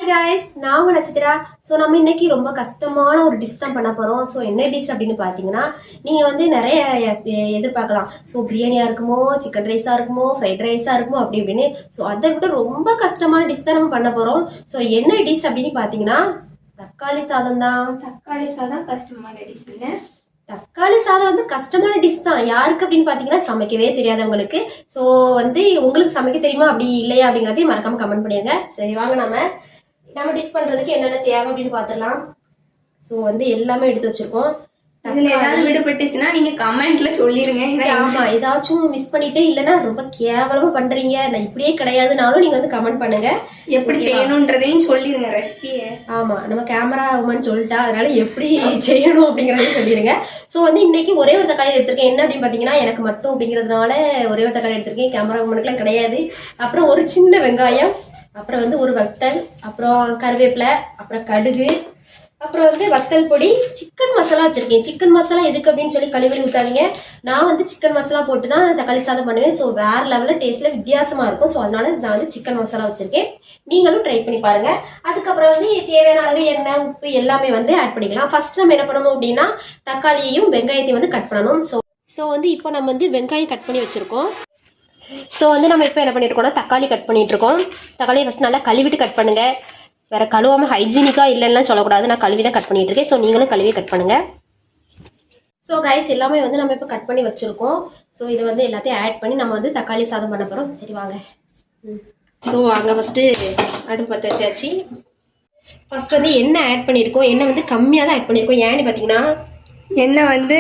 guys, நான் உங்க Nakshatra. So நம்ம இன்னைக்கு ரொம்ப கஷ்டமான ஒரு டிஷ் தான் பண்ண போகிறோம். ஸோ என்ன டிஷ் அப்படின்னு பார்த்தீங்கன்னா, நீங்கள் வந்து நிறைய எதிர்பார்க்கலாம். ஸோ பிரியாணியாக இருக்குமோ, சிக்கன் ரைஸாக இருக்குமோ, ஃப்ரைட் ரைஸாக இருக்குமோ அப்படி இப்படின்னு. ஸோ அதை விட ரொம்ப கஷ்டமான டிஷ் தான் நம்ம பண்ண போகிறோம். ஸோ என்ன டிஷ் அப்படின்னு பார்த்தீங்கன்னா, தக்காளி சாதம் தான். தக்காளி சாதம் கஷ்டமான டிஷ் இல்லை. தக்காளி சாதம் வந்து கஷ்டமான டிஷ் தான். யாருக்கு அப்படின்னு பார்த்தீங்கன்னா, சமைக்கவே தெரியாதவங்களுக்கு. ஸோ வந்து உங்களுக்கு சமைக்க தெரியுமா அப்படி இல்லையா அப்படிங்கிறதையும் மறக்காம கமெண்ட் பண்ணிடுங்க. சரி வாங்க நம்ம டிஷ் பண்றதுக்கு என்னென்ன தேவை அப்படின்னு பார்த்துடலாம். ஸோ வந்து எல்லாமே எடுத்து வச்சிருக்கோம். இதுல ஏதாவது விடுபட்டுச்சுன்னா நீங்க கமெண்ட்ல சொல்லிருங்க. ஆமா, ஏதாச்சும் மிஸ் பண்ணிட்டு இல்லைன்னா ரொம்ப கேவலமா பண்றீங்க நான் இப்படியே கிடையாதுனாலும் நீங்க வந்து கமெண்ட் பண்ணுங்க. எப்படி செய்யணும்ன்றதையும் சொல்லிருங்க ரெசிபியை. ஆமா, நம்ம கேமரா உமன் சொல்லிட்டா, அதனால எப்படி செய்யணும் அப்படிங்கறதையும் சொல்லிருங்க. ஸோ வந்து இன்னைக்கு ஒரே ஒரு தக்காளி எடுத்திருக்கேன். என்ன அப்படின்னு பாத்தீங்கன்னா, எனக்கு மட்டும் அப்படிங்கிறதுனால ஒரே ஒரு தக்காளி எடுத்திருக்கேன். கேமரா உமனுக்குலாம் கிடையாது. அப்புறம் ஒரு சின்ன வெங்காயம், அப்புறம் வந்து ஒரு வத்தல், அப்புறம் கருவேப்பிலை, அப்புறம் கடுகு, அப்புறம் வந்து வத்தல் பொடி, சிக்கன் மசாலா வச்சிருக்கேன். சிக்கன் மசாலா எதுக்கு அப்படின்னு சொல்லி கழுவி ஊத்தாதீங்க. நான் வந்து சிக்கன் மசாலா போட்டு தான் தக்காளி சாதம் பண்ணுவேன். ஸோ வேற லெவலில் டேஸ்ட்ல வித்தியாசமா இருக்கும். ஸோ அதனால நான் வந்து சிக்கன் மசாலா வச்சிருக்கேன். நீங்களும் ட்ரை பண்ணி பாருங்க. அதுக்கப்புறம் வந்து தேவையான அளவு எண்ணெய், உப்பு எல்லாமே வந்து ஆட் பண்ணிக்கலாம். ஃபர்ஸ்ட் நம்ம என்ன பண்ணணும் அப்படின்னா, தக்காளியையும் வெங்காயத்தையும் வந்து கட் பண்ணணும். ஸோ வந்து இப்போ நம்ம வந்து வெங்காயம் கட் பண்ணி வச்சிருக்கோம். ஸோ வந்து நம்ம இப்போ என்ன பண்ணிருக்கோம்னா, தக்காளி கட் பண்ணிட்டு இருக்கோம். தக்காளியை ஃபர்ஸ்ட் நல்லா கழுவிட்டு கட் பண்ணுங்க. வேற கழுவாம ஹைஜீனிக்கா இல்லைன்னா சொல்லக்கூடாது. நான் கழுவி தான் கட் பண்ணிட்டு இருக்கேன். ஸோ நீங்களும் கழுவி கட் பண்ணுங்க. ஸோ கைஸ் எல்லாமே வந்து நம்ம இப்போ கட் பண்ணி வச்சிருக்கோம். ஸோ இதை வந்து எல்லாத்தையும் ஆட் பண்ணி நம்ம வந்து தக்காளி சாதம் பண்ண போறோம். சரி வாங்க. ஸோ அங்கே ஃபர்ஸ்ட் அடுப்பு பற்ற வச்சாச்சு. ஃபர்ஸ்ட் வந்து எண்ணெய் ஆட் பண்ணியிருக்கோம். எண்ணெய் வந்து கம்மியாக தான் ஆட் பண்ணியிருக்கோம். ஏன்னு பார்த்தீங்கன்னா, எண்ணெய் வந்து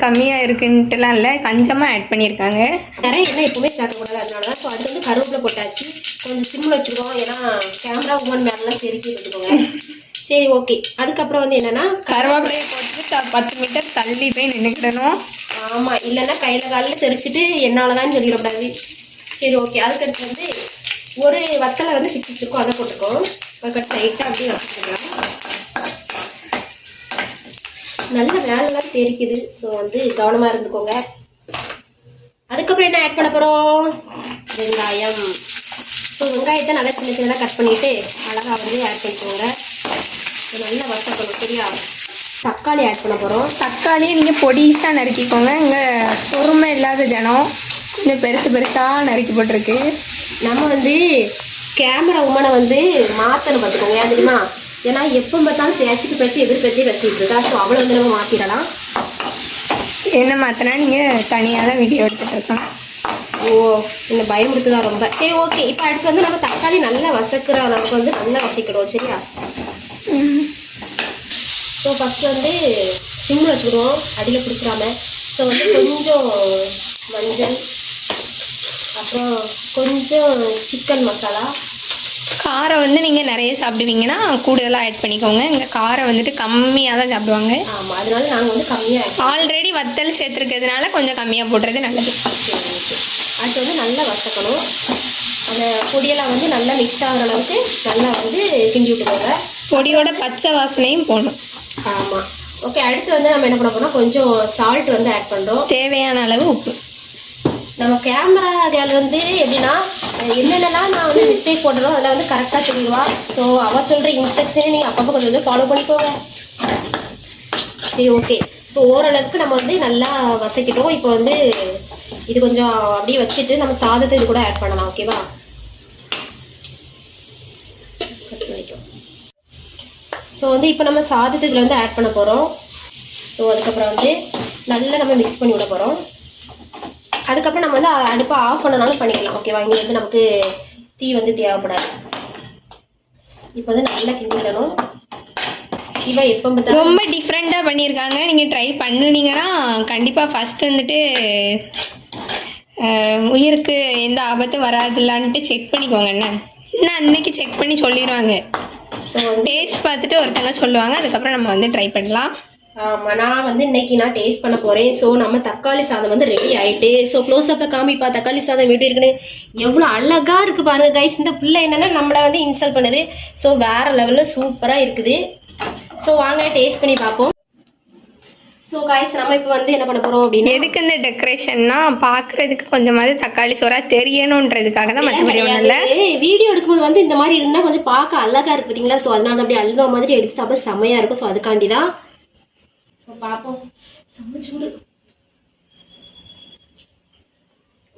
கம்மியாக இருக்குன்ட்டுலாம் இல்லை, கொஞ்சமாக ஆட் பண்ணியிருக்காங்க. நிறைய எண்ணெய் எப்பவுமே சேர்க்கக்கூடாது, அதனால தான். ஸோ அது வந்து கருவேப்பிலை போட்டாச்சு. கொஞ்சம் சிம்மில் வச்சுருக்கோம், ஏன்னா கேமரா உமன் மேலாம் செருக்கி வச்சுக்கோங்க. சரி ஓகே. அதுக்கப்புறம் வந்து என்னன்னா, கருவேப்பிலையை போட்டுட்டு 10 மீட்டர் தள்ளி போய் நின்றுக்கிடணும். ஆமாம், இல்லைன்னா கையில் காலில் தெரிச்சிட்டு என்னால் தான் சொல்லிடக்கூடாது. சரி ஓகே. அதுக்கடுத்து வந்து ஒரு வத்தலை வந்து பிச்சு வச்சுருக்கோம், அதை போட்டுருக்கோம். அதுக்கடுத்து லைட்டாக அப்படியே வச்சுக்கலாம். நல்ல வேலைலாம் தெரிக்குது. ஸோ வந்து கவனமாக இருந்துக்கோங்க. அதுக்கப்புறம் என்ன ஆட் பண்ண போகிறோம்? வெங்காயம். ஸோ வெங்காயத்தை நல்லா சின்ன சின்னதாக கட் பண்ணிவிட்டு அழகாக வந்து ஆட் பண்ணிக்கோங்க. நல்லா வதக்கணும். சரியா? தக்காளி ஆட் பண்ண போகிறோம். தக்காளியை நீங்கள் பொடிசாக நறுக்கிக்கோங்க. இங்கே பொறுமை இல்லாத ஜனம் கொஞ்சம் பெருசாக நறுக்கி போட்டிருக்கு. நம்ம வந்து கேமரா உமனை வந்து மாற்றணும் பார்த்துக்கோங்க. ஏன் தெரியுமா? ஏன்னா எப்போ பார்த்தாலும் பேச்சு எதிர்பேச்சு பேசிட்டு இருக்கா. ஸோ அவளை வந்து நம்ம மாற்றிடலாம். என்ன மாற்றினா நீங்கள் தனியாக தான் வீடியோ எடுத்துகிட்டு இருக்கோம். ஓ, இந்த பயமுறுத்து தான் ரொம்ப. சரி ஓகே. இப்போ அடுத்து வந்து நம்ம தக்காளி நல்லா வசக்கிற அளவுக்கு வந்து நல்லா வசிக்கிடுவோம். சரியா? ஸோ ஃபஸ்ட் வந்து சிம்மில் வச்சுக்கிடுவோம், அடியில் பிடிச்சிடாம. ஸோ வந்து கொஞ்சம் மஞ்சள், அப்புறம் கொஞ்சம் சிக்கன் மசாலா. காரம் வந்து நீங்கள் நிறைய சாப்பிடுவீங்கன்னா கூடுதலாக ஆட் பண்ணிக்கோங்க. இங்கே காரம் வந்துட்டு கம்மியாக தான் சாப்பிடுவாங்க. ஆமாம், அதனால நாங்கள் வந்து கம்மியாக ஆல்ரெடி வத்தல் சேர்த்துருக்கிறதுனால கொஞ்சம் கம்மியாக போடுறது நல்லது. சரி ஓகே. அடுத்து வந்து நல்லா வசக்கணும். அந்த பொடியெல்லாம் வந்து நல்லா மிக்ஸ் ஆகிற அளவுக்கு நல்லா வந்து கிண்டி விட்டுக்கோங்க. பொடியோட பச்சை வாசனையும் போகணும். ஆமாம் ஓகே. அடுத்து வந்து நம்ம என்ன பண்ண போனால், கொஞ்சம் சால்ட் வந்து ஆட் பண்ணுறோம். தேவையான அளவு உப்பு. நம்ம கேமரா கேர்ள் வந்து எப்படின்னா, என்னென்னலாம் நான் வந்து மிஸ்டேக் போடுறோம் அதில் வந்து கரெக்டாக சொல்லிடுவா. ஸோ அவள் சொல்கிற இன்ஸ்ட்ரக்ஷனை நீங்கள் அப்பப்போ கொஞ்சம் கொஞ்சம் ஃபாலோ பண்ணிக்கோங்க. சரி ஓகே. இப்போ ஓரளவுக்கு நம்ம வந்து நல்லா வசக்கிட்டோம். இப்போ வந்து இது கொஞ்சம் அப்படியே வச்சுட்டு நம்ம சாதத்தை இது கூட ஆட் பண்ணலாம். ஓகேவா? ஸோ வந்து இப்போ நம்ம சாதத்தை இதில் வந்து ஆட் பண்ண போகிறோம். ஸோ அதுக்கப்புறம் வந்து நல்லா நம்ம மிக்ஸ் பண்ணி விட போகிறோம். அதுக்கப்புறம் நம்ம வந்து அடுப்பை ஆஃப் பண்ணனாலும் பண்ணிக்கலாம். ஓகேவா? இங்கே வந்து நமக்கு தீ வந்து தேவைப்படாது. இப்போ வந்து நல்லா கிண்டிடணும். இவன் எப்போ பார்த்தாலும் ரொம்ப டிஃப்ரெண்ட்டாக பண்ணியிருக்காங்க. நீங்கள் ட்ரை பண்ணுனீங்கன்னா கண்டிப்பாக ஃபஸ்ட்டு வந்துட்டு உயிருக்கு எந்த ஆபத்தும் வராதுலான்ட்டு செக் பண்ணிக்கோங்க. என்ன அன்னைக்கு செக் பண்ணி சொல்லிடுவாங்க. ஸோ டேஸ்ட் பார்த்துட்டு ஒருத்தங்க சொல்லுவாங்க. அதுக்கப்புறம் நம்ம வந்து ட்ரை பண்ணலாம். ஆமாம், நான் வந்து இன்னைக்கு நான் டேஸ்ட் பண்ண போகிறேன். ஸோ நம்ம தக்காளி சாதம் வந்து ரெடி ஆகிட்டு. ஸோ க்ளோஸ்அப்பில் காமிப்பா தக்காளி சாதம் எப்படி இருக்குன்னு. எவ்வளோ அழகாக இருக்குது பாருங்கள் கைஸ். இந்த பிள்ளை என்னென்னா நம்மளை வந்து இன்சல்ட் பண்ணுது. ஸோ வேறு லெவலில் சூப்பராக இருக்குது. ஸோ வாங்க டேஸ்ட் பண்ணி பார்ப்போம். ஸோ காய்ஸ் நம்ம இப்போ வந்து என்ன பண்ண போறோம் அப்படின்னா எதுக்கு இந்த டெக்கரேஷன்னா பாக்குறதுக்கு கொஞ்சமாவது தக்காளி சோறா தெரியணுன்றதுக்காக தான். மற்றபடி ஒன்றும் இல்லை. வீடியோ எடுக்கும்போது வந்து இந்த மாதிரி இருந்தா கொஞ்சம் பார்க்க அழகா இருக்கு பாத்தீங்களா. ஸோ அதனால அப்படியே அல்வா மாதிரி எடுத்து சாப்பிட செம்மையா இருக்கும். ஸோ அதுக்காண்டி தான். ஸோ பார்ப்போம். சமைச்சு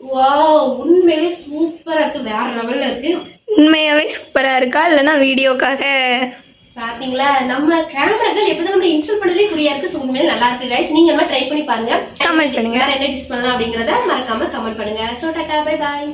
வாவ், உண்மையிலே சூப்பரா இருக்கு, வேற லெவல்ல இருக்கு. உண்மையாவே சூப்பரா இருக்கா இல்லைன்னா வீடியோக்காக? பாத்தீங்களா, நம்ம கேமராக்கள் எப்போதும் நம்ம இன்ஸ்டால் பண்ணதே குறியா இருக்கு. ஸோ உண்மையிலே நல்லா இருக்கு கைஸ். நீங்க ட்ரை பண்ணி பாருங்க, கமெண்ட் பண்ணுங்க. வேற என்ன டிஷ் பண்ணலாம் அப்படிங்கறத மறக்காம கமெண்ட் பண்ணுங்க. So Tata, bye bye.